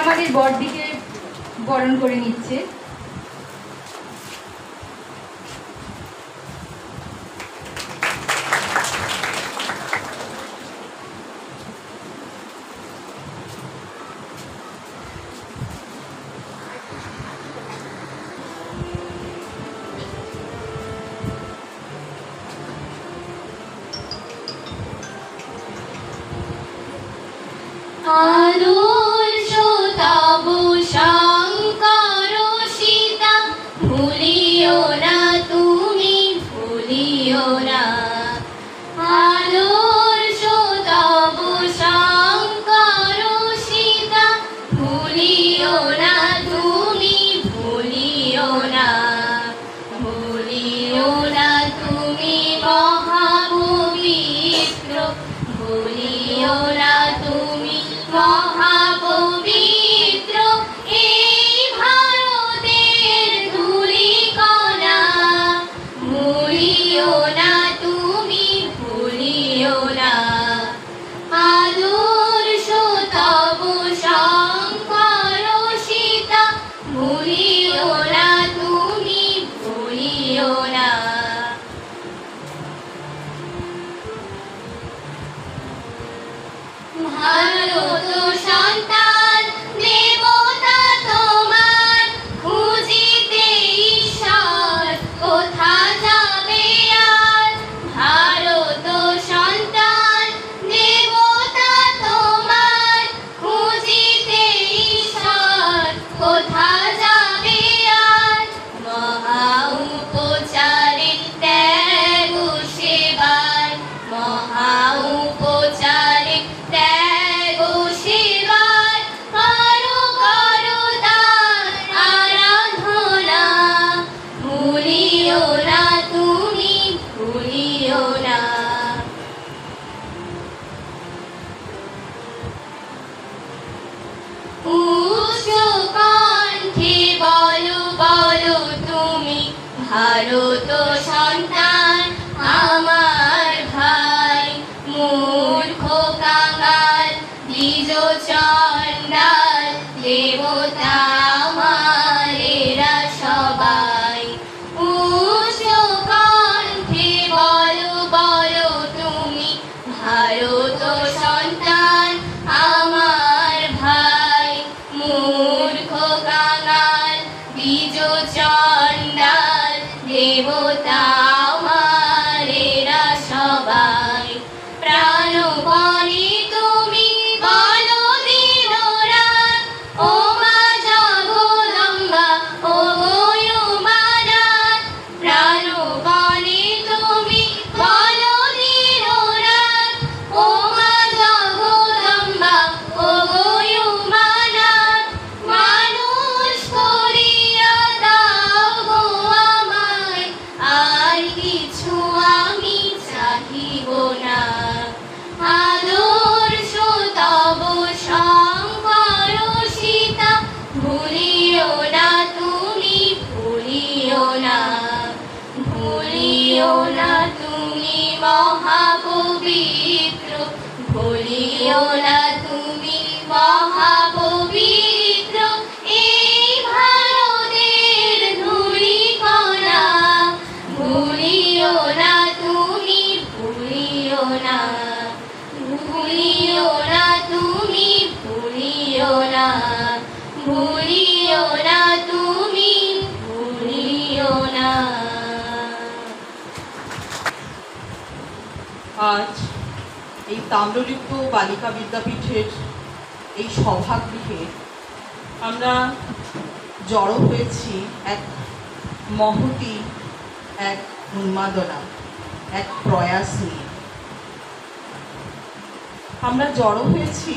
আমাদের বরদিকে বরণ করে নিচ্ছে। আদর্শ তব শঙ্কর সীতা, ভুলিও না তুমি, ভুলিও না। আদর্শ তব শঙ্কর সীতা, ভুলিও না তুমি, ভুলিও না। ভুলিও না তুমি মহাপবিত্র, ভুলিও না তুমি মহাপবিত্র এই ভারতের ধূলিকণা। ভুলিও না তুমি, ভুলিও না। আদর্শ তব শঙ্কর সীতা, ভুলিও না তুমি, ভুলিও না। ভারত সন্তান দেবতা তোমার, খুঁজিতে ঈশ্বর কোথা যাবে আর। ভারত সন্তান দেবতা তোমার, খুঁজিতে ঈশ্বর কোথা যাবে আর। মহা উপচারে ত্যাগ সেবায়, মহা উপচারে ত্যাগ সেবায়, করো করো দান আরাধনা। ভুলিও না তুমি, ভুলিও না। উচ্চ কণ্ঠে বলো বলো তুমি, ভারত সন্তান আমার ভাই। মূর্খ কাঙাল দ্বিজ চণ্ডাল দেবতা আমার এরা সবাই। উচ্চ কণ্ঠে বলো বলো তুমি, ভারত সন্তান আমার ভাই। মূর্খ কাঙাল দ্বিজ চণ্ডাল দেবতা আমার এরা সবাই। প্রাণপণে তুমি বলো দিনরাত, ও মা জগদম্বা ও গয়ুমানাথ। প্রাণপণে তুমি বলো দিনরাত, ও মা জগদম্বা ও গয়ুমানাথ। মানুষ করিয়া দাও গো আমায়, আর কিছু আমি চাহিব না। আদর্শ তব শঙ্কর সীতা, ভুলিও না তুমি, ভুলিও না। ভুলিও না তুমি মহাপবিত্র, ভুলিও না তুমি মহাপবিত্র এই ভারতের ধূলিকণা। ভুলিও না তুমি, ভুলিও না। ভুলিও না তুমি, ভুলিও না। ভুলিও না তুমি, ভুলিও না। আজ এই তাম্রলিপ্ত বালিকা বিদ্যাপীঠের এই সভাগৃহে আমরা জড়ো হয়েছি এক মহতী এক উন্মাদনা, এক প্রয়াস নিয়ে। আমরা জড়ো হয়েছি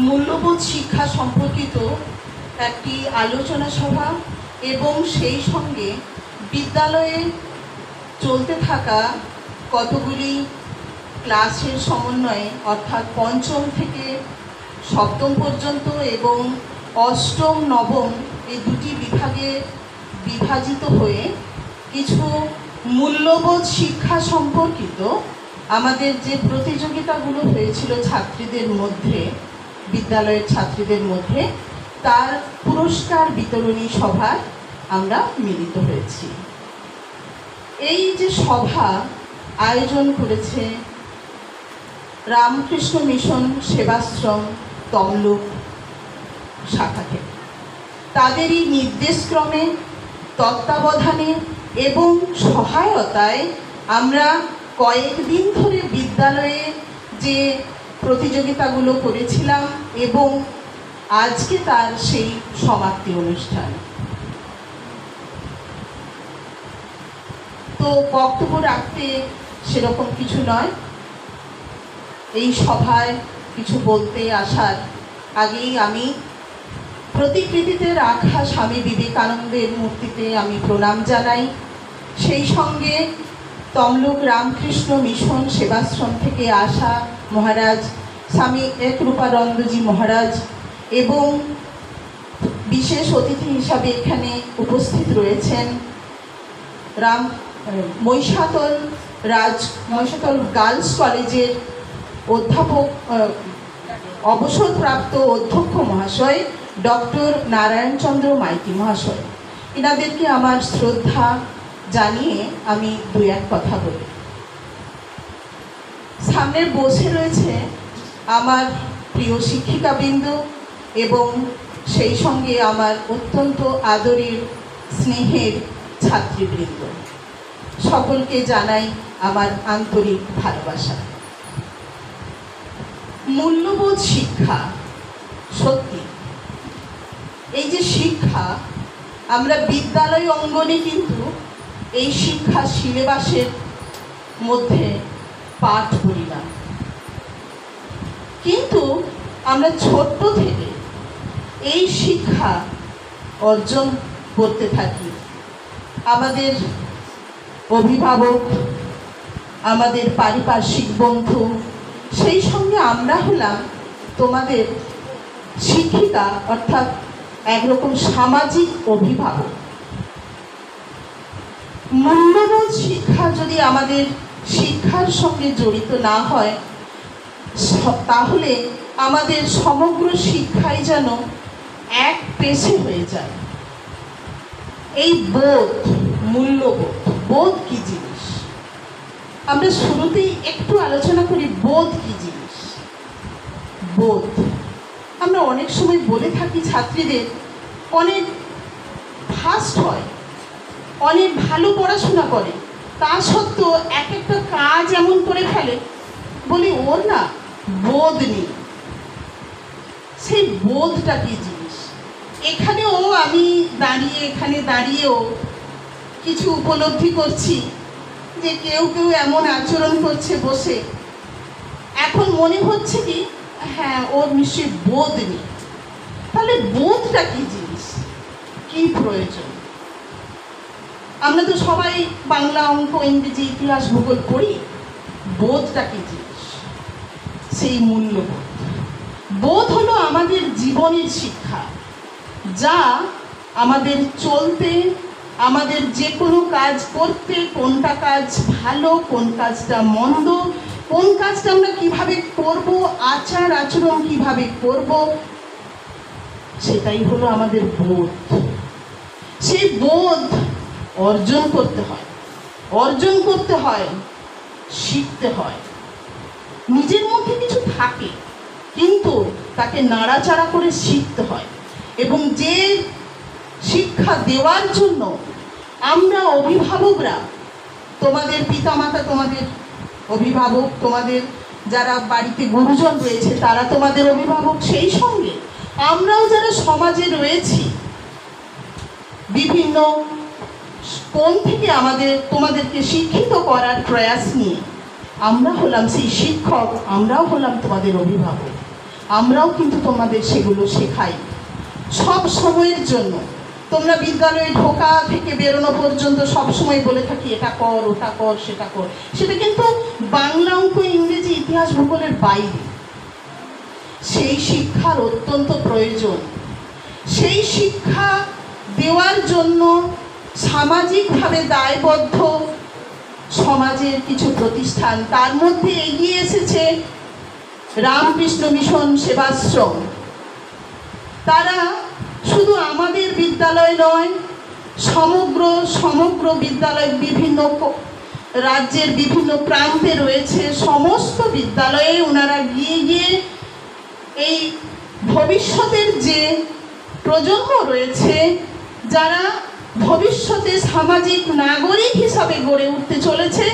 মূল্যবোধ শিক্ষা সম্পর্কিত একটি আলোচনা সভা এবং সেই সঙ্গে বিদ্যালয়ে চলতে থাকা কতগুলি ক্লাসের সমন্বয়ে, অর্থাৎ পঞ্চম থেকে সপ্তম পর্যন্ত এবং অষ্টম নবম এই দুটি বিভাগে বিভাজিত হয়ে কিছু মূল্যবোধ শিক্ষা সম্পর্কিত আমাদের যে প্রতিযোগিতাগুলো হয়েছিল ছাত্রীদের মধ্যে, বিদ্যালয়ের ছাত্রীদের মধ্যে তার পুরস্কার বিতরণী সভায় আমরা মিলিত হয়েছি। এই যে সভা আয়োজন করেছে রামকৃষ্ণ মিশন সেবাশ্রম তমলুক শাখা থেকে, তাদেরই নির্দেশক্রমে, তত্ত্বাবধানে এবং সহায়তায় আমরা কয়েকদিন ধরে বিদ্যালয়ে যে প্রতিযোগিতাগুলো করেছিলাম এবং আজকে তার সেই সমাপ্তি অনুষ্ঠান। তো বক্তব্য রাখতে সেরকম কিছু নয়, এই সভায় কিছু বলতে আসার আগেই আমি প্রতিকৃতিতে রাখা স্বামী বিবেকানন্দের মূর্তিতে আমি প্রণাম জানাই। সেই সঙ্গে তমলুক রামকৃষ্ণ মিশন সেবাশ্রম থেকে আসা মহারাজ স্বামী একরূপানন্দজি মহারাজ এবং বিশেষ অতিথি হিসাবে এখানে উপস্থিত রয়েছেন মহিষাদল গার্লস কলেজের অধ্যাপক, অবসরপ্রাপ্ত অধ্যক্ষ মহাশয় ডক্টর নারায়ণচন্দ্র মাইতি মহাশয়। এনাদেরকে আমার শ্রদ্ধা জানিয়ে আমি দু এক কথা বলি। সামনে বসে রয়েছে আমার প্রিয় শিক্ষিকাবৃন্দ এবং সেই সঙ্গে আমার অত্যন্ত আদরের স্নেহের ছাত্রীবৃন্দ। সকলকে জানাই আমার আন্তরিক ভালোবাসা। মূল্যবোধ শিক্ষা, সত্যি এই যে শিক্ষা, আমরা বিদ্যালয় অঙ্গনে কিন্তু এই শিক্ষা সিলেবাসের মধ্যে পাঠ করি না, কিন্তু আমরা ছোট্ট থেকে এই শিক্ষা অর্জন করতে থাকি। আমাদের অভিভাবক, আমাদের পারিপার্শ্বিক বন্ধু, সেই সঙ্গে আমরা হলাম তোমাদের শিক্ষিকা, অর্থাৎ একরকম সামাজিক অভিভাবক। মূল্যবোধ শিক্ষা যদি আমাদের শিক্ষার সঙ্গে জড়িত না হয়, তাহলে আমাদের সমগ্র শিক্ষাই যেন এক পেশে হয়ে যায়। এই বোধ, মূল্যবোধ, বোধ কি জিনিস আমরা শুরুতেই একটু আলোচনা করি। বোধ কি জিনিস? বোধ আমরা অনেক সময় বলে থাকি ছাত্রীদের, অনেক ফাস্ট হয়, অনেক ভালো পড়াশোনা করে, তা সত্ত্বেও এক একটা কাজ এমন করে ফেলে, বলি ওর না বোধ নেই। সেই বোধটা কি জিনিস? এখানেও আমি দাঁড়িয়েও কিছু উপলব্ধি করছি যে কেউ এমন আচরণ করছে বসে, এখন মনে হচ্ছে কি হ্যাঁ ওর নিশ্চয়ই বোধ নেই। তাহলে বোধটা কি জিনিস, কি প্রয়োজন? আমরা তো সবাই বাংলা, অঙ্ক, ইংরেজি, ইতিহাস, ভূগোল পড়ি। বোধটা কি জিনিস? সেই মূল্যবোধ। বোধ হলো আমাদের জীবনের শিক্ষা, যা আমাদের চলতে, আমাদের যে কোনো কাজ করতে, কোনটা কাজ ভালো, কোন কাজটা মন্দ, কোন কাজটা আমরা কিভাবে করব, আচার আচরণ কিভাবে করব, সেটাই হলো আমাদের বোধ। সেই বোধ অর্জন করতে হয়, শিখতে হয়। নিজের মধ্যে কিছু থাকে, কিন্তু তাকে নাড়াচাড়া করে শিখতে হয়। এবং যে শিক্ষা দেওয়ার জন্য আমরা অভিভাবকরা, তোমাদের পিতামাতা তোমাদের অভিভাবক, তোমাদের যারা বাড়িতে গুরুজন রয়েছে তারা তোমাদের অভিভাবক, সেই সঙ্গে আমরাও যারা সমাজে রয়েছি, বিভিন্ন কোণ থেকে তোমাদেরকে শিক্ষিত করার প্রয়াস নিয়ে আমরা হলাম সেই শিক্ষক, আমরাও হলাম তোমাদের অভিভাবক। আমরাও কিন্তু তোমাদের সেগুলো শেখাই সব সময়ের জন্য। তোমরা বিদ্যালয়ে ঢোকা থেকে বেরোনো পর্যন্ত সব সময় বলে থাকি এটা কর, ওটা কর, সেটা কর। সেটা কিন্তু বাংলা, অঙ্ক, ইংরেজি, ইতিহাস, ভূগোলের বাইরে। সেই শিক্ষার অত্যন্ত প্রয়োজন। সেই শিক্ষা দেওয়ার জন্য সামাজিকভাবে দায়বদ্ধ সমাজের কিছু প্রতিষ্ঠান, তার মধ্যে এগিয়ে এসেছে রামকৃষ্ণ মিশন সেবাশ্রম, তারা শুধু আমাদের বিদ্যালয় নয়, সমগ্র বিদ্যালয় বিভিন্ন রাজ্যের বিভিন্ন প্রান্তে রয়েছে, সমস্ত বিদ্যালয়ে ওনারা গিয়ে গিয়ে এই ভবিষ্যতের যে প্রজন্ম রয়েছে, যারা ভবিষ্যতে সামাজিক নাগরিক হিসাবে গড়ে উঠতে চলেছে,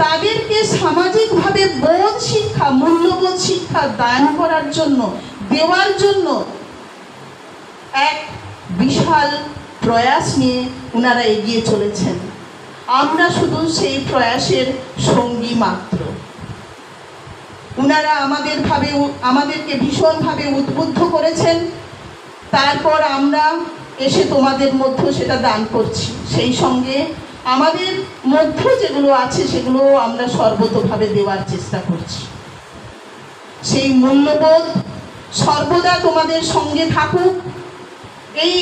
তাদেরকে সামাজিকভাবে বোধ শিক্ষা, মূল্যবোধ শিক্ষা দান করার জন্য, দেওয়ার জন্য এক বিশাল প্রয়াস নিয়ে ওনারা এগিয়ে চলেছেন। আমরা শুধু সেই প্রয়াসের সঙ্গী মাত্র। ওনারা আমাদেরকে ভীষণভাবে উদ্বুদ্ধ করেছেন, তারপর আমরা এসে তোমাদের মধ্যে সেটা দান করছি। সেই সঙ্গে আমাদের মধ্যে যেগুলো আছে সেগুলো আমরা সর্বতোভাবে দেওয়ার চেষ্টা করছি। সেই মূল্যবোধ সর্বদা তোমাদের সঙ্গে থাকুক, এই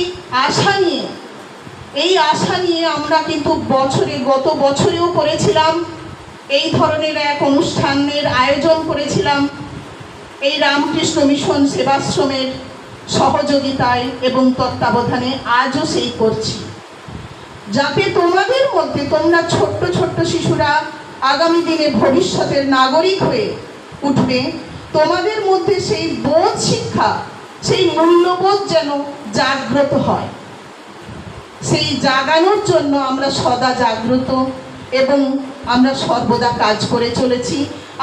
আশা নিয়ে আমরা কিন্তু গত বছরেও করেছিলাম এই ধরনের এক অনুষ্ঠানের আয়োজন করেছিলাম এই রামকৃষ্ণ মিশন সেবাশ্রমের সহযোগিতায় এবং তত্ত্বাবধানে। আজও সেই করছি, যাতে তোমাদের মধ্যে, তোমরা ছোট্ট ছোট্ট শিশুরা আগামী দিনে ভবিষ্যতের নাগরিক হয়ে উঠবে, তোমাদের মধ্যে সেই বোধ শিক্ষা, সেই মূল্যবোধ যেন জাগ্রত হয়। সেই জাগানোর জন্য আমরা সদা জাগ্রত এবং আমরা সর্বদা কাজ করে চলেছি।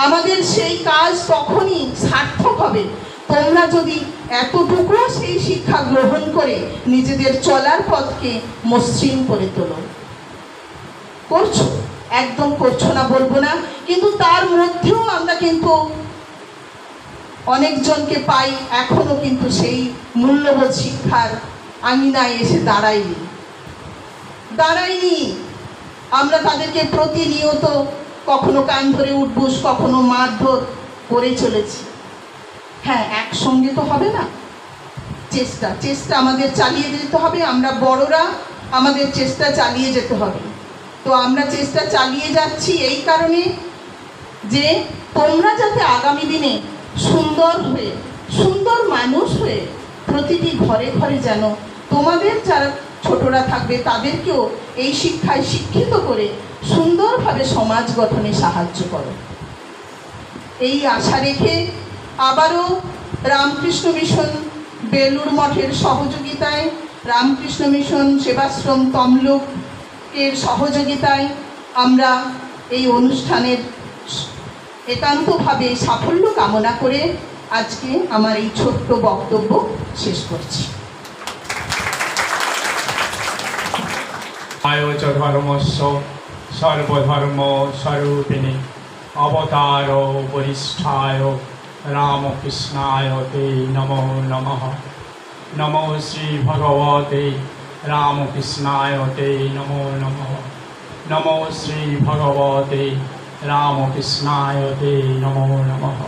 আমাদের সেই কাজ তখনই সার্থক হবে তোমরা যদি এতটুকু সেই শিক্ষা গ্রহণ করে নিজেদের চলার পথকে মসৃণ করে তোলো। করছো, একদম করছো না বলবো না, কিন্তু তার মধ্যেও আমরা কিন্তু অনেকজনকে পাই এখনো কিন্তু সেই মূল্যবোধ শিক্ষার আঙিনায় এসে দাঁড়ায়নি। আমরা তাদেরকে প্রতিনিয়ত কখনো কান ধরে উঠবুস, কখনো মারধর করে চলেছি। হ্যাঁ, একসঙ্গে তো হবে না, চেষ্টা আমাদের চালিয়ে যেতে হবে। আমরা বড়রা, আমাদের চেষ্টা চালিয়ে যেতে হবে। তো আমরা চেষ্টা চালিয়ে যাচ্ছি এই কারণে যে তোমরা যাতে আগামী দিনে সুন্দর মানুষ হয়ে প্রতিটি ঘরে ঘরে যেন তোমাদের যারা ছোটরা থাকবে তাদেরকেও এই শিক্ষায় শিক্ষিত করে সুন্দরভাবে সমাজ গঠনে সাহায্য করো। এই আশা রেখে আবারও রামকৃষ্ণ মিশন বেলুড় মঠের সহযোগিতায়, রামকৃষ্ণ মিশন সেবাশ্রম তমলুকের সহযোগিতায় আমরা এই অনুষ্ঠানের একান্তভাবে সাফল্য কামনা করে আজকে আমার এই ছোট্ট বক্তব্য শেষ করছি। আয়োচ ধর্মস্য সর্বধর্ম স্বরূপিণী অবতার বরিষ্ঠায় রামকৃষ্ণায় তে নমো নমঃ। নমো শ্রী ভগবতে রামকৃষ্ণায় তে নমো নমঃ। নমো শ্রী ভগবতে রামকৃষ্ণায় তে নমো নমঃ।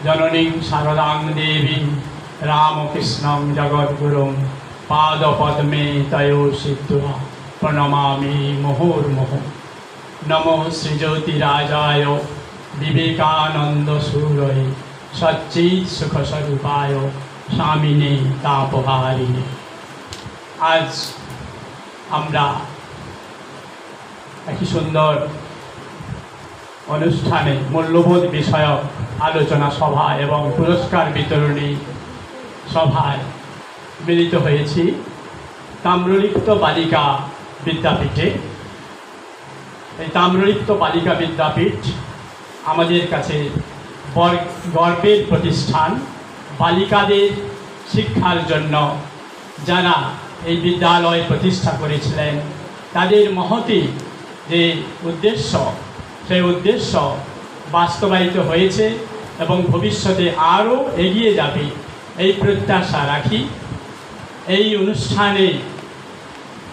জননীং শারদাং দেবীং রামকৃষ্ণং জগদ্গুরুং পাদপদ্মে তয়ো সিদ্ধা প্রণমামি মুহুর্মুহু। নমো শ্রীজ্যোতিরাজায় বিবেকানন্দ সুরয়ে সচ্চিৎ সুখস্বরূপায় স্বামিনে তাপহারিণে। আজ আমরা একটি সুন্দর অনুষ্ঠানে মূল্যবোধ বিষয়ক আলোচনা সভা এবং পুরস্কার বিতরণী সভায় মিলিত হয়েছি তাম্রলিপ্ত বালিকা বিদ্যাপীঠে। এই তাম্রলিপ্ত বালিকা বিদ্যাপীঠ আমাদের কাছে গর্বের প্রতিষ্ঠান। বালিকাদের শিক্ষার জন্য যারা এই বিদ্যালয় প্রতিষ্ঠা করেছিলেন তাদের মহতী যে উদ্দেশ্য, সেই উদ্দেশ্য বাস্তবায়িত হয়েছে এবং ভবিষ্যতে আরও এগিয়ে যাবে এই প্রত্যাশা রাখি। এই অনুষ্ঠানে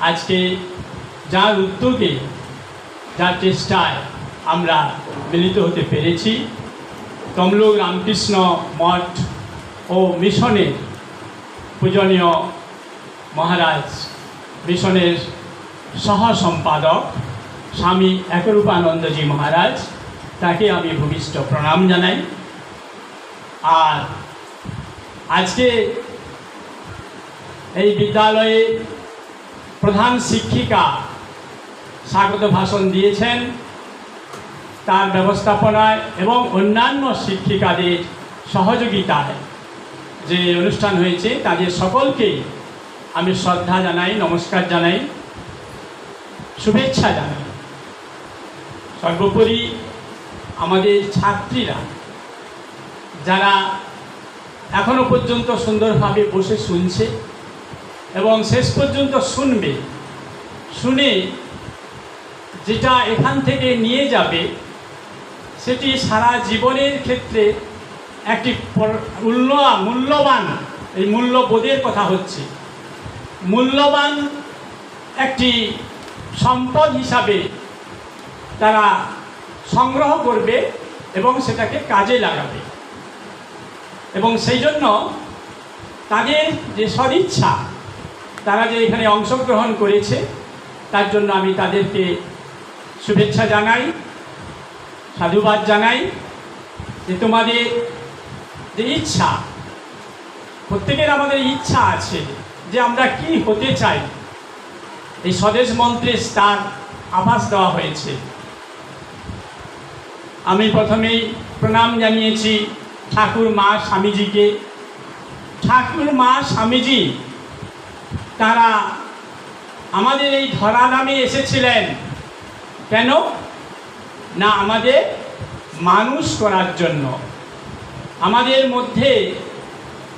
আজকে যার উদ্যোগে, যার চেষ্টায় আমরা মিলিত হতে পেরেছি, তমলুক রামকৃষ্ণ মঠ ও মিশনের পূজনীয় মহারাজ, মিশনের সহ সম্পাদক স্বামী একরূপানন্দজি মহারাজ, তাকে আমি ভূমিষ্ঠ প্রণাম জানাই। আর আজকে এই বিদ্যালয়ে প্রধান শিক্ষিকা স্বাগত ভাষণ দিয়েছেন, তার ব্যবস্থাপনায় এবং অন্যান্য শিক্ষিকাদের সহযোগিতায় যে অনুষ্ঠান হয়েছে তাদের সকলকেই আমি শ্রদ্ধা জানাই, নমস্কার জানাই, শুভেচ্ছা জানাই। সর্বোপরি আমাদের ছাত্রীরা যারা এখনো পর্যন্ত সুন্দরভাবে বসে শুনছে এবং শেষ পর্যন্ত শুনবে, শুনে যেটা এখান থেকে নিয়ে যাবে সেটি সারা জীবনের ক্ষেত্রে একটি মূল্যবান, এই মূল্যবোধের কথা হচ্ছে, মূল্যবান একটি সম্পদ হিসাবে তারা সংগ্রহ করবে এবং সেটাকে কাজে লাগাবে। এবং সেই জন্য তাদের যে সদিচ্ছা, তারা যে এখানে অংশগ্রহণ করেছে তার জন্য আমি তাদেরকে শুভেচ্ছা জানাই, সাধুবাদ জানাই। যে তোমাদের যে ইচ্ছা, প্রত্যেকের আমাদের ইচ্ছা আছে যে আমরা কি হতে চাই, এই স্বদেশ মন্ত্রে তার আভাস দেওয়া হয়েছে। আমি প্রথমেই প্রণাম জানিয়েছি ঠাকুর মা স্বামীজিকে। ঠাকুর মা স্বামীজি তারা আমাদের এই ধরাধামে এসেছিলেন কেন না, আমাদের মানুষ করার জন্য। আমাদের মধ্যে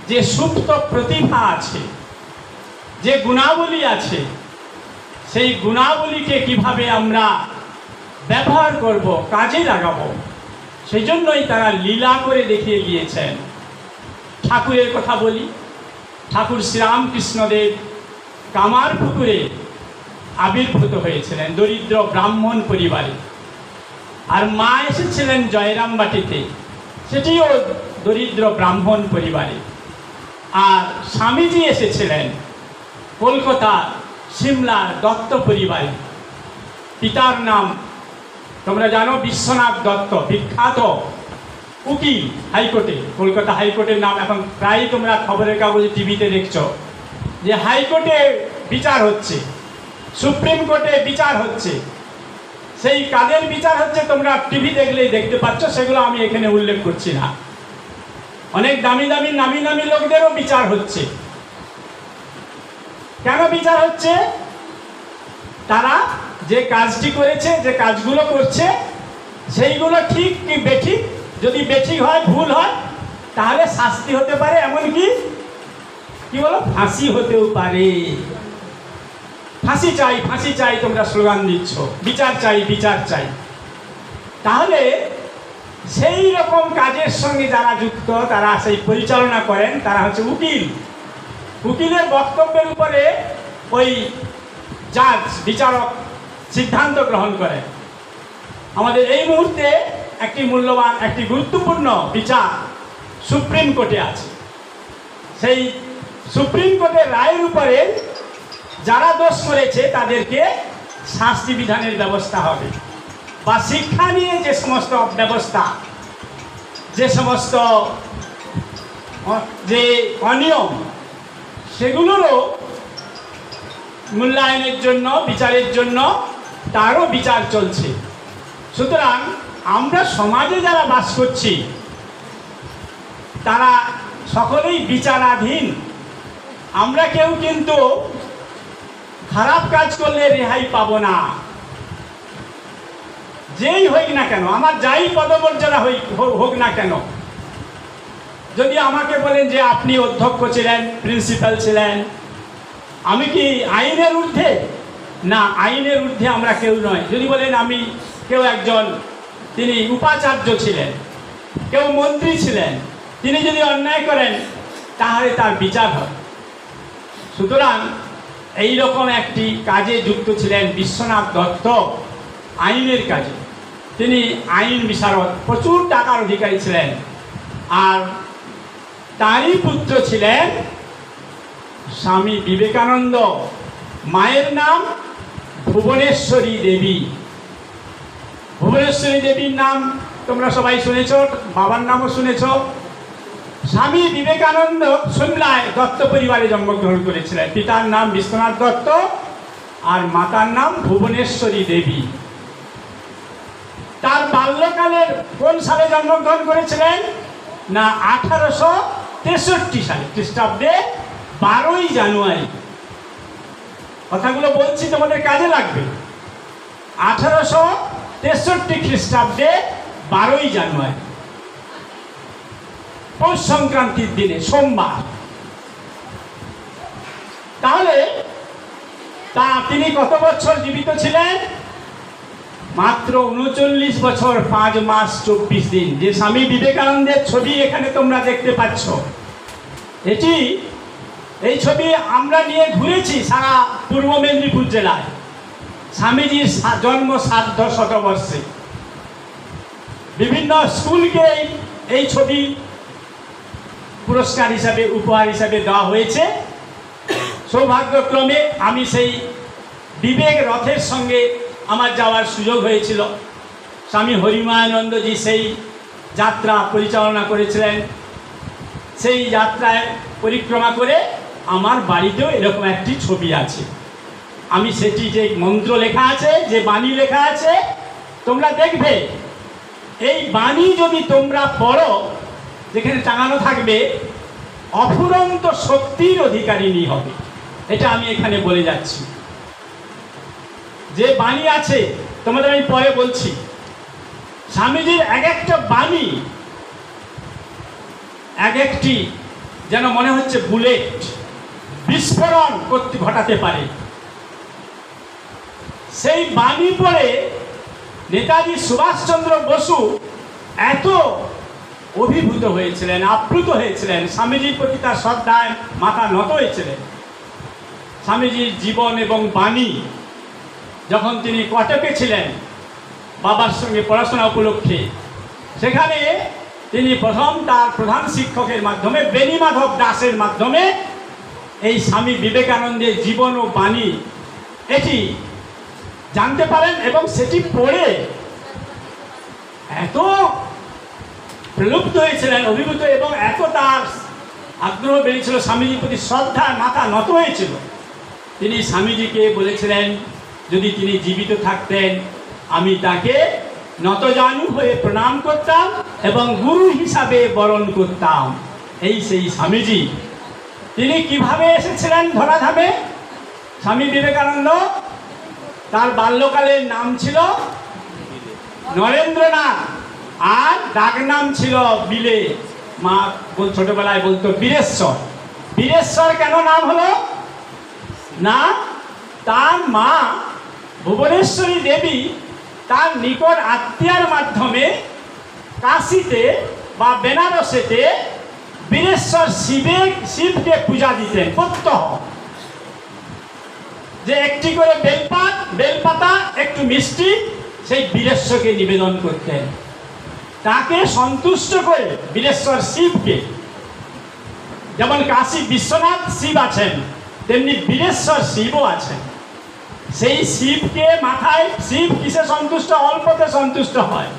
যে সুপ্ত প্রতিভা আছে, যে গুণাবলী আছে, সেই গুণাবলীকে কিভাবে আমরা ব্যবহার করব, কাজে লাগাবো, সেই জন্যই তারা লীলা করে দেখিয়ে গিয়েছেন। ঠাকুরের কথা বলি, ঠাকুর শ্রীরামকৃষ্ণদেব কামারপুকুরে আবির্ভূত হয়েছিলেন দরিদ্র ব্রাহ্মণ পরিবারে, আর মা এসেছিলেন জয়রামবাটিতে, সেটিও দরিদ্র ব্রাহ্মণ পরিবারে। আর স্বামীজি এসেছিলেন কলকাতা সিমলার দত্ত পরিবারে। পিতার নাম তোমরা জানো বিশ্বনাথ দত্ত, বিখ্যাত উকিল হাইকোর্টে, কলকাতা হাইকোর্টের নাম এখন প্রায় তোমরা খবরের কাগজে টিভিতে দেখছো যে হাইকোর্টে বিচার হচ্ছে, সুপ্রিম কোর্টে বিচার হচ্ছে। সেই কাদের বিচার হচ্ছে তোমরা টিভি দেখলেই দেখতে পাচ্ছ, সেগুলো আমি এখানে উল্লেখ করছি না। অনেক দামি দামি নামি নামি লোকদেরও বিচার হচ্ছে। কেন বিচার হচ্ছে? তারা যে কাজটি করেছে, যে কাজগুলো করছে, সেইগুলো ঠিক কি বেঠিক, যদি বেঠিক হয়, ভুল হয়, তাহলে শাস্তি হতে পারে, এমনকি কি বলো, ফাঁসি হতেও পারে। ফাঁসি চাই, ফাঁসি চাই তোমরা স্লোগান দিচ্ছ, বিচার চাই, বিচার চাই। তাহলে সেই রকম কাজের সঙ্গে যারা যুক্ত, তারা সেই পরিচালনা করেন, তারা হচ্ছে উকিল। উকিলের বক্তব্যের উপরে ওই জাজ, বিচারক সিদ্ধান্ত গ্রহণ করেন। আমাদের এই মুহূর্তে একটি মূল্যবান, একটি গুরুত্বপূর্ণ বিচার সুপ্রিম কোর্টে আছে। সেই সুপ্রিম কোর্টের রায়ের উপরে যারা দোষ করেছে তাদেরকে শাস্তি বিধানের ব্যবস্থা হবে, বা শিক্ষা নিয়ে যে সমস্ত ব্যবস্থা, যে সমস্ত যে অনিয়ম, সেগুলোরও মূল্যায়নের জন্য, বিচারের জন্য তারও বিচার চলছে। সুতরাং আমরা সমাজে যারা বাস করছি তারা সকলেই বিচারাধীন। আমরা কেউ কিন্তু খারাপ কাজ করলে রেহাই পাবো না, যেই হোক না কেন, আমার যাই পদমর্যাদা হোক না কেন। যদি আমাকে বলেন যে আপনি অধ্যক্ষ ছিলেন, প্রিন্সিপাল ছিলেন, আমি কি আইনের ঊর্ধ্বে? না, আইনের ঊর্ধ্বে আমরা কেউ নয়। যদি বলেন আমি কেউ একজন, তিনি উপাচার্য ছিলেন, কেউ মন্ত্রী ছিলেন, তিনি যদি অন্যায় করেন তাহলে তার বিচার হয়। সুতরাং এই রকম একটি কাজে যুক্ত ছিলেন বিশ্বনাথ দত্ত, আইনের কাজে। তিনি আইন বিশারদ, প্রচুর টাকার অধিকারী ছিলেন। আর তারই পুত্র ছিলেন স্বামী বিবেকানন্দ। মায়ের নাম ভুবনেশ্বরী দেবী। ভুবনেশ্বরী দেবীর নাম তোমরা সবাই শুনেছ, বাবার নামও শুনেছ। স্বামী বিবেকানন্দ সিমলায় দত্ত পরিবারে জন্মগ্রহণ করেছিলেন। পিতার নাম বিশ্বনাথ দত্ত আর মাতার নাম ভুবনেশ্বরী দেবী। তার বাল্যকালের কোন সালে জন্মগ্রহণ করেছিলেন? না 1863 সালে, খ্রিস্টাব্দে 12ই জানুয়ারি। কথাগুলো বলছি তোমাদের কাজে লাগবে। 1863 খ্রিস্টাব্দে 12ই জানুয়ারি, পৌষ সংক্রান্তির দিনে, সোমবার। তাহলে তিনি কত বছর জীবিত ছিলেন? মাত্র 39 বছর 5 মাস 24 দিন। যে স্বামী বিবেকানন্দের ছবি এখানে তোমরা দেখতে পাচ্ছ, এই ছবি আমরা নিয়ে ঘুরেছি সারা পূর্ব মেদিনীপুর জেলায় স্বামীজির জন্ম শ্রাদ্ধ শতবর্ষে। বিভিন্ন স্কুলকে এই ছবি পুরস্কার হিসাবে, উপহার হিসাবে দেওয়া হয়েছে। সৌভাগ্যক্রমে আমি সেই বিবেক রথের সঙ্গে আমার যাওয়ার সুযোগ হয়েছিল। স্বামী হরিমায়ানন্দজি সেই যাত্রা পরিচালনা করেছিলেন। সেই যাত্রায় পরিক্রমা করে আমার বাড়িতেও এরকম একটি ছবি আছে। আমি সেটি, যে মন্ত্র লেখা আছে, যে বাণী লেখা আছে, তোমরা দেখবে এই বাণী যদি তোমরা পড়ো, যেখানে টাঙানো থাকবে অফুরন্ত শক্তির অধিকারিণী হবে। এটা আমি এখানে বলে যাচ্ছি। যে বাণী আছে তোমাদের আমি পরে বলছি। স্বামীজির এক একটা বাণী এক একটি যেন মনে হচ্ছে বুলেট, বিস্ফোরণ ঘটাতে পারে। সেই বাণী পড়ে নেতাজি সুভাষচন্দ্র বসু এত অভিভূত হয়েছিলেন, আপ্লুত হয়েছিলেন, স্বামীজির প্রতি তার শ্রদ্ধায় মাথা নত হয়েছিলেন। স্বামীজির জীবন এবং বাণী, যখন তিনি কটকে ছিলেন বাবার সঙ্গে পড়াশোনা উপলক্ষে, সেখানে তিনি প্রথম তার প্রধান শিক্ষকের মাধ্যমে, বেণীমাধব দাসের মাধ্যমে, এই স্বামী বিবেকানন্দের জীবন ও বাণী এটি জানতে পারেন এবং সেটি পড়ে এত প্রলুব্ধ হয়েছিলেন, অভিভূত, এবং এত তার আগ্রহ বেড়েছিল, স্বামীজির প্রতি শ্রদ্ধা মাথা নত হয়েছিল। তিনি স্বামীজিকে বলেছিলেন যদি তিনি জীবিত থাকতেন আমি তাকে নতজানু হয়ে প্রণাম করতাম এবং গুরু হিসাবে বরণ করতাম। এই সেই স্বামীজি। তিনি কিভাবে এসেছিলেন ধরাধামে? স্বামী বিবেকানন্দ, তার বাল্যকালের নাম ছিল নরেন্দ্রনাথ, আর ডাক নাম ছিল বিলে। মা ছোটবেলায় বলতো বীরেশ্বর। বীরেশ্বর কেন নাম হলো? না, তার মা ভুবনেশ্বরী দেবী তার নিকট আত্মীয়ার মাধ্যমে কাশীতে বা বেনারসেতে বীরেশ্বর শিবকে পূজা দিতেন প্রত্যহ। যে একটি করে বেলপাতা, একটু মিষ্টি সেই বীরেশ্বরকে নিবেদন করতেন। তাকে সন্তুষ্ট করে বীরেশ্বর শিবকে, যেমন কাশী বিশ্বনাথ শিব আছেন তেমনি বীরেশ্বর শিবও আছেন। সেই শিবকে মাথায়, শিব কিসে সন্তুষ্ট? অল্পতে সন্তুষ্ট হয়,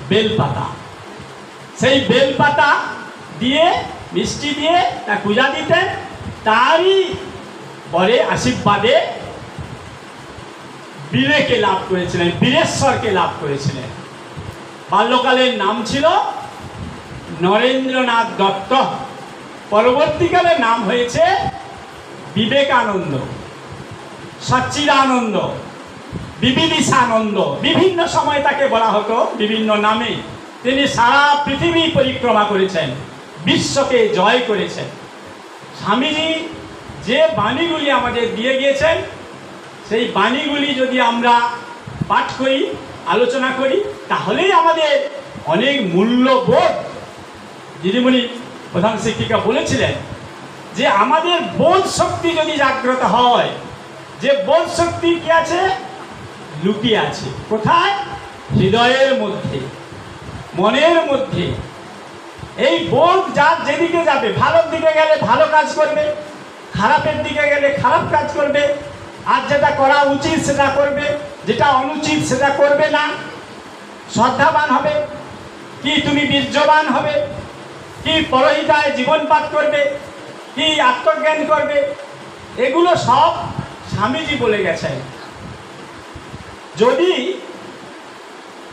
বেলপাতা। সেই বেলপাতা দিয়ে, মিষ্টি দিয়ে তার পূজা দিতেন। তারই পরে আশীর্বাদে বীরেকে লাভ করেছিলেন, বীরেশ্বরকে লাভ করেছিলেন। বাল্যকালের নাম ছিল নরেন্দ্রনাথ দত্ত। পরবর্তীকালে নাম হয়েছে বিবেকানন্দ, সচ্চিদানন্দ, বিবিদিশানন্দ। বিভিন্ন সময় তাকে বলা হতো বিভিন্ন নামে। তিনি সারা পৃথিবী পরিক্রমা করেছেন, বিশ্বকে জয় করেছেন। স্বামীজি যে বাণীগুলি আমাদের দিয়ে গিয়েছেন, সেই বাণীগুলি যদি আমরা পাঠ করি, আলোচনা করি, তাহলেই আমাদের অনেক মূল্যবোধ। দিদিমণি প্রধান শিক্ষিকা বলেছিলেন যে আমাদের বোধ শক্তি যদি জাগ্রত হয়, যে বোধ শক্তি কি আছে? লুকিয়ে আছে। কোথায়? হৃদয়ের মধ্যে, মনের মধ্যে। এই বোধ যার যেদিকে যাবে, ভালোর দিকে গেলে ভালো কাজ করবে, খারাপের দিকে গেলে খারাপ কাজ করবে। আর যেটা করা উচিত সেটা করবে, যেটা অনুচিত সেটা করবে না। শ্রদ্ধাবান হবে কি তুমি বীর্যবান হবে, কি পরহিতায় জীবনপাত করবে, কি আত্মজ্ঞান করবে, এগুলো সব স্বামীজি বলে গেছেন। যদি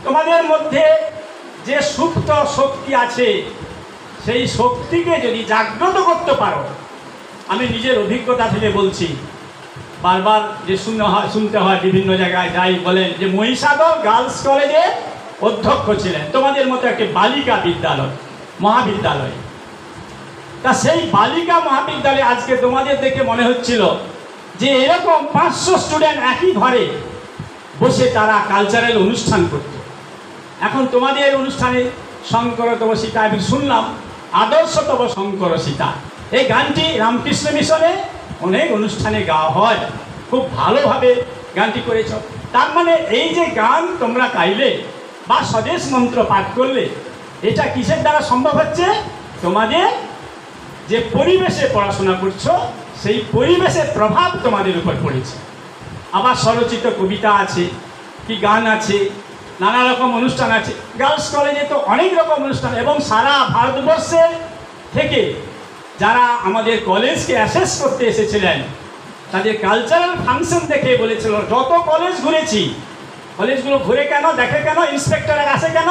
তোমাদের মধ্যে যে সুপ্ত শক্তি আছে সেই শক্তিকে যদি জাগ্রত করতে পারো, আমি নিজের অভিজ্ঞতা থেকে বলছি, বারবার যে শুনতে হয় বিভিন্ন জায়গায় যাই বলেন যে মহিষাদল গার্লস কলেজে অধ্যক্ষ ছিলেন, তোমাদের মতো একটি বালিকা বিদ্যালয় মহাবিদ্যালয়। তা সেই বালিকা মহাবিদ্যালয়ে আজকে তোমাদের দেখে মনে হচ্ছিল যে এরকম 500 স্টুডেন্ট একই ঘরে বসে তারা কালচারাল অনুষ্ঠান করত। এখন তোমাদের অনুষ্ঠানে শঙ্করতব সীতা, আমি শুনলাম আদর্শতব শঙ্কর সীতা, এই গানটি রামকৃষ্ণ মিশনে অনেক অনুষ্ঠানে গাওয়া হয়, খুব ভালোভাবে গানটি করেছ। তার মানে এই যে গান তোমরা গাইলে বা স্বদেশ মন্ত্র পাঠ করলে, এটা কিসের দ্বারা সম্ভব হচ্ছে? তোমাদের যে পরিবেশে পড়াশোনা করছো সেই পরিবেশের প্রভাব তোমাদের উপর পড়েছে। আবার স্বরচিত কবিতা আছে, কি গান আছে, নানা রকম অনুষ্ঠান আছে। গার্লস কলেজে তো অনেক রকম অনুষ্ঠান, এবং সারা ভারতবর্ষের থেকে যারা আমাদের কলেজকে অ্যাসেস করতে এসেছিলেন তাদের কালচারাল ফাংশন দেখে বলেছিল, যত কলেজ ঘুরেছি, কলেজগুলো ঘুরে কেন দেখে কেন, ইন্সপেক্টর আসে কেন,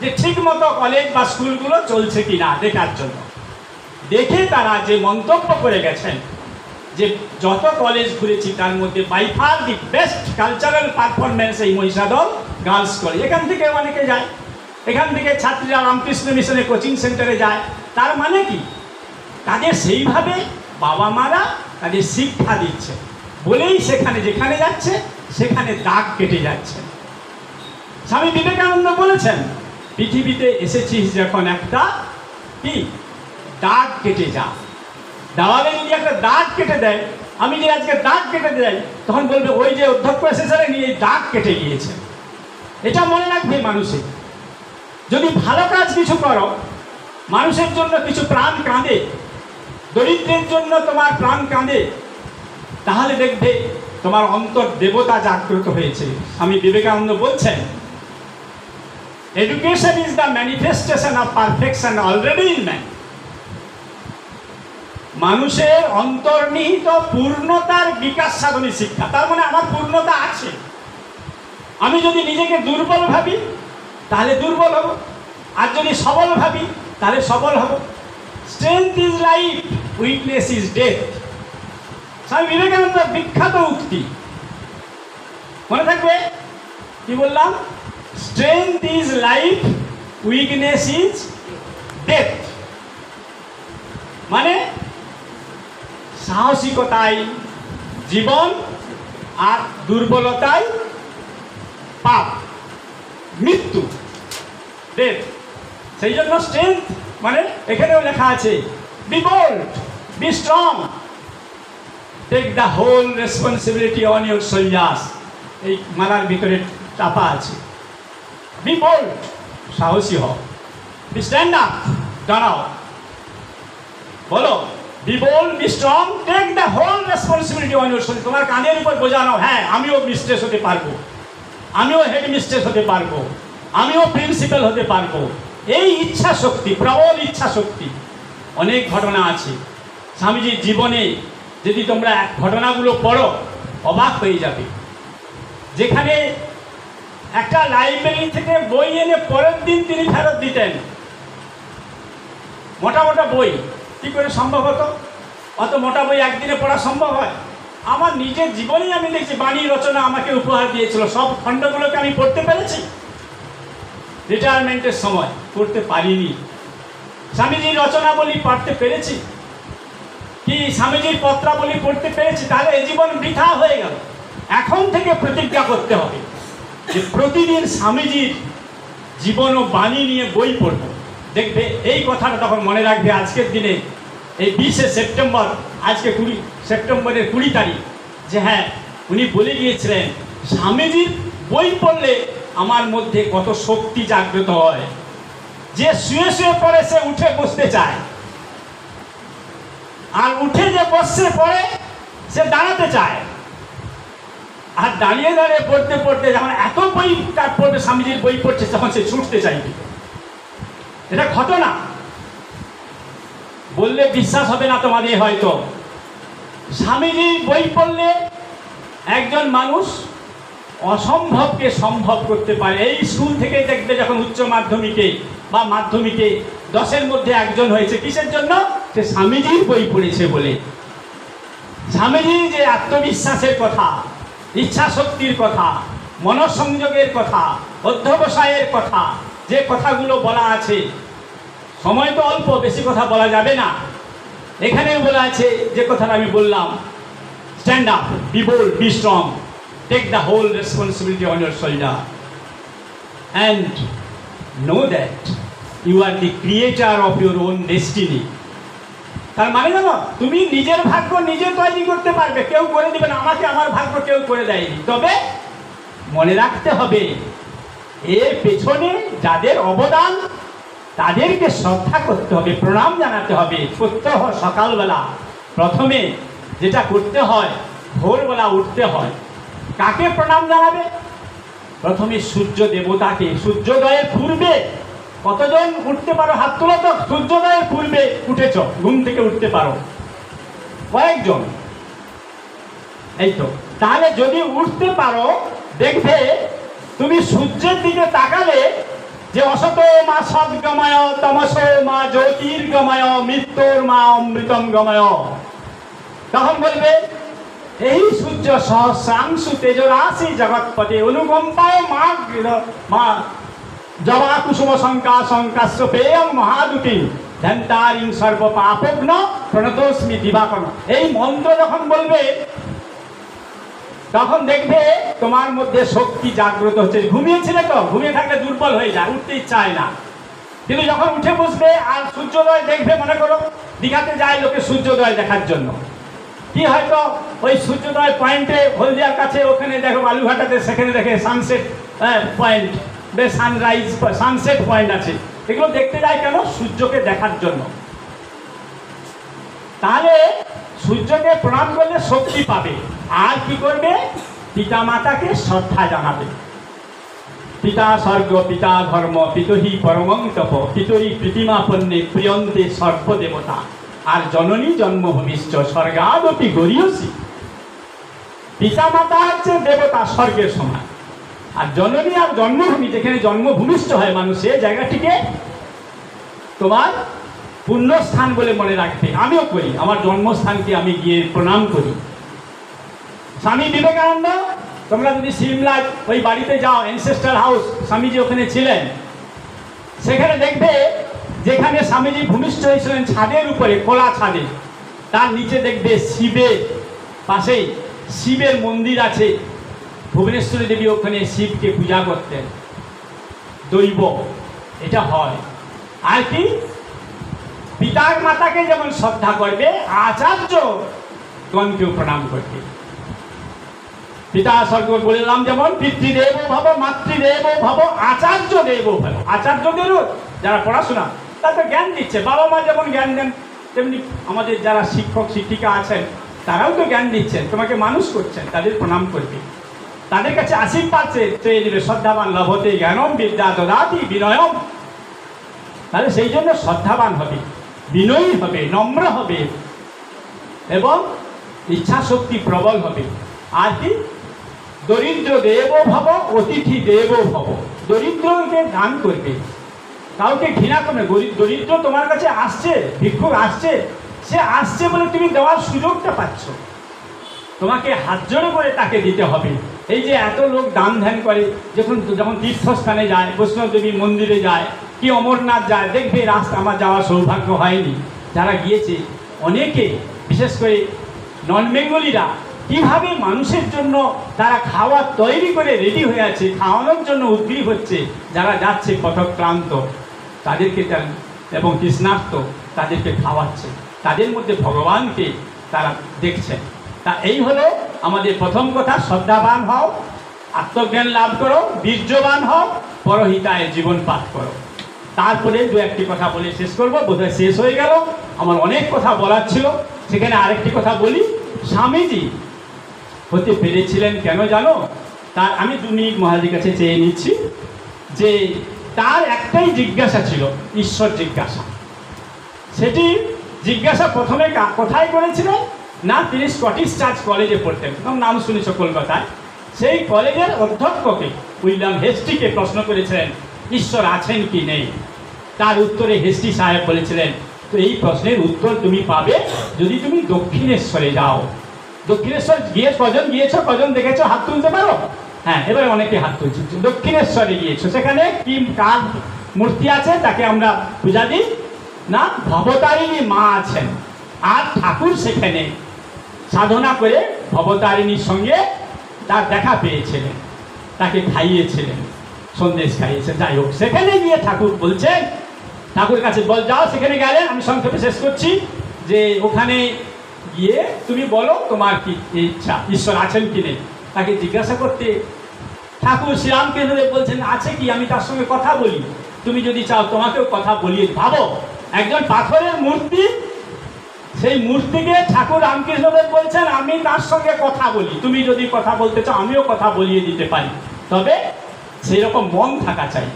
যে ঠিক মতো কলেজ বা স্কুলগুলো চলছে কি না দেখার জন্য। দেখে তারা যে মন্তব্য করে গেছেন যে যত কলেজ ঘুরেছি তার মধ্যে by far the best cultural performance এই মহিষাদল গার্লস কলেজ। এখান থেকে অনেকে যায়, এখান থেকে ছাত্রীরা রামকৃষ্ণ মিশনে কোচিং সেন্টারে যায়। তার মানে কি? তাদের সেইভাবে বাবা মারা তাদের শিক্ষা দিচ্ছে বলেই সেখানে যেখানে যাচ্ছে সেখানে দাগ কেটে যাচ্ছে। স্বামী বিবেকানন্দ বলেছেন, পৃথিবীতে এসেছিস যখন একটা কি দাগ কেটে যা। দেওয়ালে যদি একটা দাগ কেটে দেয়, আমি যে আজকে দাগ কেটে দেয়, তখন বলবে ওই যে অধ্যক্ষ এসেছিলেন নিয়ে দাগ কেটে গিয়েছে। এটা মনে রাখবে মানুষের। যদি ভালো কাজ কিছু করো, মানুষের জন্য কিছু প্রাণ কাঁদে, দরিদ্রের জন্য তোমার প্রাণ কাঁদে, তাহলে দেখবে তোমার অন্তর দেবতা জাগ্রত হয়েছে। স্বামী বিবেকানন্দ বলছেন, education is the manifestation of perfection already in man. মানুষের অন্তর্নিহিত পূর্ণতার বিকাশ সাধনী শিক্ষা। তার মানে আমার পূর্ণতা আছে। আমি যদি নিজেকে দুর্বল ভাবি তাহলে দুর্বল হব, আর যদি সবল ভাবি তাহলে সবল হব। Strength is life, weakness is death. স্বামী বিবেকানন্দের বিখ্যাত উক্তি মনে থাকবে, কি বললাম? Strength is life, weakness is death. মানে সাহসিকতাই জীবন, আর দুর্বলতাই পাপ, মৃত্যু, ডেথ। সেই জন্য স্ট্রেংথ মানে এখানেও লেখা আছে, be bold, be strong, take the whole responsibility on your shoulders. এই মালার ভিতরে চাপা আছে। বি বোল্ড, সাহসী হও। বি স্ট্যান্ড আপ, দাঁড়াও, বলো। Be bold, be strong, take the whole responsibility on your shoulders. তোমার কাঁধের উপর বোঝা নাও, হ্যাঁ আমিও মিস্ট্রেস হতে পারবো, আমিও হেড মিস্ট্রেস হতে পারবো, আমিও প্রিন্সিপাল হতে পারবো। এই ইচ্ছা শক্তি, প্রবল ইচ্ছা শক্তি। অনেক ঘটনা আছে স্বামীজির জীবনে, যদি তোমরা ঘটনাগুলো পড়ো অবাক হয়ে যাবে। যেখানে একটা লাইব্রেরি থেকে বই এনে পরের দিন তিনি ফেরত দিতেন, মোটা মোটা বই। কী করে সম্ভব হতো? অত মোটা বই একদিনে পড়া সম্ভব হয়? আমার নিজের জীবনেই আমি দেখছি, বাণী রচনা আমাকে উপহার দিয়েছিল, সব খণ্ডগুলোকে আমি পড়তে পেরেছি। রিটায়ারমেন্টের সময় পড়তে পারিনি। স্বামীজির রচনাবলী পড়তে পেরেছি কি, স্বামীজির পত্রাবলী পড়তে পেরেছি, তাহলে এ জীবন বৃথা হয়ে গেল। এখন থেকে প্রতিজ্ঞা করতে হবে যে প্রতিদিন স্বামীজির জীবন ও বাণী নিয়ে বই পড়ব। দেখবে এই কথাটা তখন মনে রাখবে। আজকের দিনে এই 20শে সেপ্টেম্বর, আজকে সেপ্টেম্বরের 20 তারিখ, যে হ্যাঁ উনি বলে গিয়েছিলেন স্বামীজির বই পড়লে আমার মধ্যে কত শক্তি জাগ্রত হয়। যে শুয়ে শুয়ে পড়ে সে উঠে বসতে চায়, আর উঠে যে বসে পড়ে সে দাঁড়াতে চায়, আর দাঁড়িয়ে দাঁড়িয়ে পড়তে পড়তে যখন এত বই তার পড়বে, স্বামীজির বই পড়ছে, তখন সে ছুটতে চাইবে। এটা ঘটনা। বললে বিশ্বাস হবে না তোমাদের হয়তো। স্বামীজির বই পড়লে একজন মানুষ অসম্ভবকে সম্ভব করতে পারে। এই স্কুল থেকে দেখবে যখন উচ্চ মাধ্যমিকে বা মাধ্যমিকে 10-এর মধ্যে একজন হয়েছে, কিসের জন্য? সে স্বামীজির বই পড়েছে বলে। স্বামীজির যে আত্মবিশ্বাসের কথা, ইচ্ছা শক্তির কথা, মনঃসংযোগের কথা, অধ্যবসায়ের কথা, যে কথাগুলো বলা আছে, সময় তো অল্প, বেশি কথা বলা যাবে না। এখানেও বলা আছে যে কথাটা আমি বললাম, stand up, be bold, be strong, take the whole responsibility on your shoulder and know that you are the creator of your own destiny. তার মানে জানো, তুমি নিজের ভাগ্য নিজে তৈরি করতে পারবে, কেউ করে দিবে না। আমাকে আমার ভাগ্য কেউ করে দেয়নি। তবে মনে রাখতে হবে, এর পেছনে যাদের অবদান তাদেরকে শ্রদ্ধা করতে হবে, প্রণাম জানাতে হবে। প্রত্যহ সকালবেলা প্রথমে যেটা করতে হয়, ভোরবেলা উঠতে হয়। কাকে প্রণাম জানাবে? প্রথমে সূর্য দেবতাকে। সূর্যোদয়ের পূর্বে কতজন উঠতে পারো? হাত তোলো তো। সূর্যোদয়ের পূর্বে উঠেছ, ঘুম থেকে উঠতে পারো কয়েকজন? এই তো। তাহলে যদি উঠতে পারো, দেখবে তুমি সূর্যের দিকে তাকালে যে অসত মা সদ্গময়, তমস মা জ্যোতির্গময়, মৃত্যুর মা অমৃতম গময়, তখন বলবে এই সূর্য সহস্রাংশু তেজরাশি জগৎপতি অনুকম্পায় মা জবা কুসুম শঙ্কা শঙ্কাশ্য পেয়ং মহাদুতি ধন্তারিং সর্ব পাপগ্ন প্রণতোস্মি দিবাকর্ণ। এই মন্ত্র যখন বলবে তখন দেখবে তোমার মধ্যে শক্তি জাগ্রত হচ্ছে। ঘুমিয়েছিলে তো, ঘুমিয়ে থাকলে দুর্বল হয়ে যায়, উঠতে ইচ্ছা হয় না। কিন্তু যখন উঠে বসবে আর সূর্যোদয় দেখবে, মনে করো দীঘাতে যায় লোকে সূর্যোদয় দেখার জন্য, কি হয়তো ওই সূর্যোদয় পয়েন্টে হলদিয়ার কাছে ওখানে দেখো বালুঘাটাতে, সেখানে দেখে সানসেট পয়েন্ট, বেশ সানরাইজ সানসেট পয়েন্ট আছে। এগুলো দেখতে যায় কেন? সূর্যকে দেখার জন্য। তাহলে সূর্যকে প্রণাম করলে শক্তি পাবে। আর কি করবে? পিতা মাতাকে শ্রদ্ধা জানাবে। পিতা স্বর্গ, পিতা ধর্ম, পিতহি পরমং তপ, পিতরি প্রীতিমাপন্নে প্রিয়ন্তে সর্বদেবতা, আর জননী জন্মভূমিশ্চ স্বর্গাদপি গরীয়সী। পিতা মাতা হচ্ছে দেবতা, স্বর্গের সমান। আর জননী আর জন্মভূমি, যেখানে জন্মভূমিষ্ঠ হয় মানুষ, সে জায়গাটিকে তোমার পুণ্যস্থান বলে মনে রাখবে। আমিও করি, আমার জন্মস্থানকে আমি গিয়ে প্রণাম করি। স্বামী বিবেকানন্দ, তোমরা যদি সিমলা ওই বাড়িতে যাও, অ্যানসেস্ট্রাল হাউস, স্বামীজি ওখানে ছিলেন, সেখানে দেখবে যেখানে স্বামীজি ভূমিষ্ঠ হয়েছিলেন ছাদের উপরে, খোলা ছাদে, তার নিচে দেখবে শিবের পাশেই শিবের মন্দির আছে। ভুবনেশ্বরী দেবী ওখানে শিবকে পূজা করতেন, দৈব এটা হয়। আর কি? পিতার মাতাকে যেমন শ্রদ্ধা করবে, আচার্যগণকেও প্রণাম করবে। পিতা স্বর্গ বললাম, যেমন পিতৃদেব ভব, মাতৃদেব ভব, আচার্য দেব ভব। আচার্যদেরও যারা পড়াশোনা, তারা তো জ্ঞান দিচ্ছে। বাবা মা যেমন জ্ঞান দেন, তেমনি আমাদের যারা শিক্ষক শিক্ষিকা আছেন তারাও তো জ্ঞান দিচ্ছেন, তোমাকে মানুষ করছেন, তাদের প্রণাম করবে, তাদের কাছে আশীর্বাদ চেয়ে নেবে। শ্রদ্ধাবান লভতে জ্ঞানম বিদ্যা দদাতি বিনয়ম। তাহলে সেই জন্য শ্রদ্ধাবান হবে, বিনয়ী হবে, নম্র হবে এবং ইচ্ছা শক্তি প্রবল হবে। আর কি? দরিদ্র দেব ভব, অতিথি দেব ভব। দরিদ্রকে দান করবে, কাউকে ঘৃণা করবে। দরিদ্র তোমার কাছে আসছে, ভিক্ষুক আসছে, সে আসছে বলে তুমি দেওয়ার সুযোগটা পাচ্ছ, তোমাকে হাত জোড়ে করে তাকে দিতে হবে। এই যে এত লোক দান ধ্যান করে, যখন তীর্থস্থানে যায়, বৈষ্ণব দেবী মন্দিরে যায়, কি অমরনাথ যায়, দেখবে রাস্তা আমার যাওয়ার সৌভাগ্য হয়নি, যারা গিয়েছে অনেকে, বিশেষ করে নন বেঙ্গলিরা, কিভাবে মানুষের জন্য তারা খাওয়ার তৈরি করে রেডি হয়ে আছে, খাওয়ানোর জন্য উদ্গ্রীব হচ্ছে। যারা যাচ্ছে পথক্রান্ত তাদেরকে এবং তৃষ্ণার্ত তাদেরকে খাওয়াচ্ছে, তাদের মধ্যে ভগবানকে তারা দেখছেন। তা এই হলো আমাদের প্রথম কথা, শ্রদ্ধাবান হও, আত্মজ্ঞান লাভ করো, বীর্যবান হও, পরহিতায় জীবন পাঠ করো। তারপরে দু একটি কথা বলে শেষ করবো, বোধহয় শেষ হয়ে গেল। আমার অনেক কথা বলার ছিল, সেখানে আরেকটি কথা বলি। স্বামীজি হতে পেরেছিলেন কেন জানো? তার আমি 2 মিনিট মহারাজের কাছে চেয়ে নিচ্ছি, যে তার একটাই জিজ্ঞাসা ছিল, ঈশ্বর জিজ্ঞাসা। সেটি জিজ্ঞাসা প্রথমে কোথায় করেছিলেন না, তিনি স্কটিশ চার্চ কলেজে পড়তেন, নাম শুনেছ কলকাতায়। সেই কলেজের অধ্যক্ষকে উইলিয়াম হেস্টিকে প্রশ্ন করেছিলেন ঈশ্বর আছেন কি নেই। তার উত্তরে হেস্টি সাহেব বলেছিলেন, তো এই প্রশ্নের উত্তর তুমি পাবে যদি তুমি দক্ষিণেশ্বরে যাও। দক্ষিণেশ্বর গিয়ে কজন গিয়েছো, কজন দেখেছো, হাত তুলতে পারো? হ্যাঁ, এবারে অনেকে হাত তুলছে। দক্ষিণেশ্বরে গিয়েছো, সেখানে কি কার মূর্তি আছে তাকে আমরা পূজা দিই না, ভবতারিণী মা আছেন। আর ঠাকুর সেখানে সাধনা করে ভবতারিণীর সঙ্গে তার দেখা পেয়েছিলেন, তাকে খাইয়েছিলেন, সন্দেশ খাইয়েছেন। যাই হোক, সেখানে গিয়ে ঠাকুর বলছেন, ঠাকুর কাছে বল যাও, সেখানে গেলেন। আমি সংক্ষেপে শেষ করছি যে ওখানে গিয়ে তুমি বলো তোমার কি ইচ্ছা, ঈশ্বর আছেন কি নেই। তাকে জিজ্ঞাসা করতে ঠাকুর শ্রীরামকৃষ্ণদেব বলছেন আছে কি, আমি তার সঙ্গে কথা বলি, তুমি যদি চাও তোমাকেও কথা বলিয়ে। ভাবো, একজন পাথরের মূর্তি, সেই মূর্তিকে ঠাকুর রামকৃষ্ণদেব বলছেন আমি তার সঙ্গে কথা বলি, তুমি যদি কথা বলতে চাও আমিও কথা বলিয়ে দিতে পারি, তবে সেই রকম মন থাকা চাই।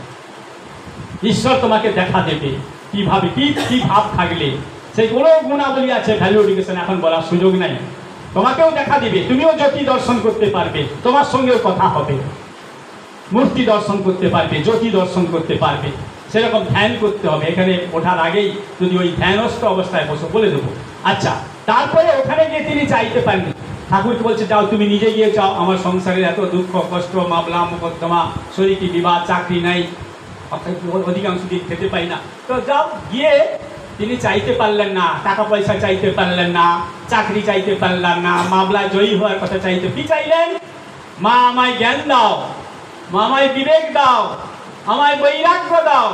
ঈশ্বর তোমাকে দেখা দেবে কিভাবে, কি ভাব থাকলে, সেই কোনো গুণাবলী আছে, ভ্যালু এডুকেশন এখন বলার সুযোগ নাই। তোমাকেও দেখা দিবে, তুমিও জ্যোতি দর্শন করতে পারবে, তোমার সঙ্গেও কথা হবে, মূর্তি দর্শন করতে পারবে, জ্যোতি দর্শন করতে পারবে। সেরকম ধ্যান করতে হবে। এখানে ওঠার আগেই যদি ওই ধ্যানস্থ অবস্থায় বসে বলে দেবো। আচ্ছা, তারপরে ওখানে গিয়ে তিনি চাইতে পারেন, ঠাকুরকে বলছে যাও তুমি নিজে গিয়ে চাও, আমার সংসারের এত দুঃখ কষ্ট, মামলা মোকদ্দমা, শরীরী বিবাদ, চাকরি নাই, অধিকাংশ দিন খেতে পাই না, তো যাও। গিয়ে তিনি চাইতে পারলেন না, টাকা পয়সা চাইতে পারলেন না, চাকরি চাইতে পারলেন না, মামলায় জয়ী হওয়ার কথা চাইতে, কি চাইলেন? মা আমায় জ্ঞান দাও, মা আমায় বিবেক দাও, আমায় বৈরাগ্য দাও,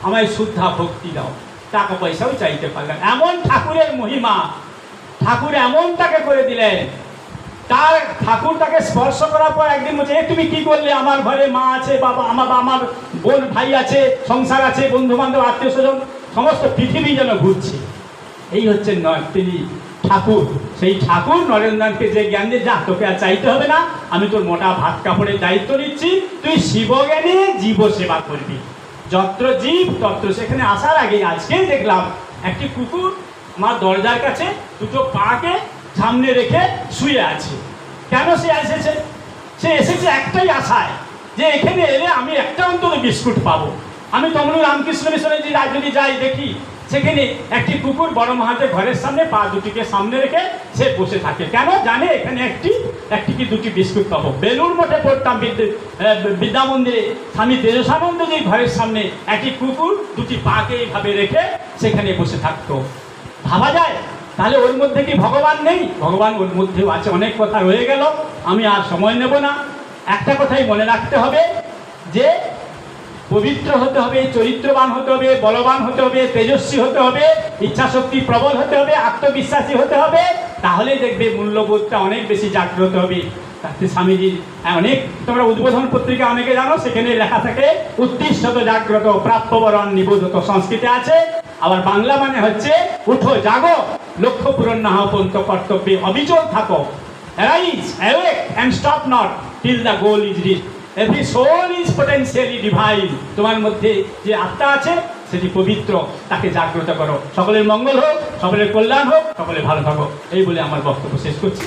আমায় শুদ্ধা ভক্তি দাও। টাকা পয়সাও চাইতে পারলেন। এমন ঠাকুরের মহিমা, ঠাকুর এমন তাকে করে দিলেন। তার ঠাকুর তাকে স্পর্শ করার পর একদিন বলছে, তুমি কি করলে? আমার ঘরে মা আছে, বাবা, আমার বোন ভাই আছে, সংসার আছে, বন্ধু বান্ধব, আত্মীয় স্বজন, সমস্ত পৃথিবী যেন ঘুরছে। এই হচ্ছে তিনি ঠাকুর। সেই ঠাকুর নরেন্দ্রনাথকে যে জ্ঞান দিয়ে, যা তোকে আর চাইতে হবে না, আমি তোর মোটা ভাত কাপড়ের দায়িত্ব নিচ্ছি, তুই শিবজ্ঞানে জীব সেবা করবি, যত্র জীব তত্র। সেখানে আসার আগে আজকে দেখলাম একটি কুকুর আমার দরজার কাছে দুটো পাকে সামনে রেখে শুয়ে আছে। কেন সে এসেছে? সে এসেছে একটাই আশায়, যে এখানে এলে আমি একটা অন্তত বিস্কুট পাবো। আমি তমলুক রামকৃষ্ণ মিশনে যদি যাই, দেখি সেখানে একটি কুকুর বড় মহাজের ঘরের সামনে পা দুটিকে সামনে রেখে সে বসে থাকে। কেন? জানে এখানে একটি কি দুটি বিস্কুট পাবো। বেলুর মঠে পড়তাম বিদ্যা মন্দিরে, স্বামী তেজসানন্দজির ঘরের সামনে একটি কুকুর দুটি পাকে এইভাবে রেখে সেখানে বসে থাকতো। ভাবা যায়? তাহলে ওর মধ্যে কি ভগবান নেই? ভগবান ওর মধ্যেও আছে। অনেক কথা রয়ে গেল, আমি আর সময় নেব না। একটা কথাই মনে রাখতে হবে যে পবিত্র হতে হবে, চরিত্রবান হতে হবে, বলবান হতে হবে, তেজস্বী হতে হবে, ইচ্ছাশক্তি প্রবল হতে হবে, আত্মবিশ্বাসী হতে হবে। তাহলে দেখবে মূল্যবোধটা অনেক বেশি জাগ্রত হবে। তাতে স্বামীজির অনেক, তোমরা উদ্বোধন পত্রিকা অনেকে জানো, সেখানে লেখা থাকে উত্তিষ্ঠত জাগ্রত প্রাপ্যবরণ নিবোধত, সংস্কৃতে আছে। আবার বাংলা মানে হচ্ছে উঠো জাগো, লক্ষ্য পূরণ না হওয়া পর্যন্ত কর্তব্যে অবিচল থাকো। Arise, awake and stop not till the goal is reached. Every soul is potentially divine. তোমার মধ্যে যে আত্মা আছে সেটি পবিত্র, তাকে জাগ্রত করো। সকলের মঙ্গল হোক, সকলের কল্যাণ হোক, সকলে ভালো থাকো। এই বলে আমার বক্তব্য শেষ করছি।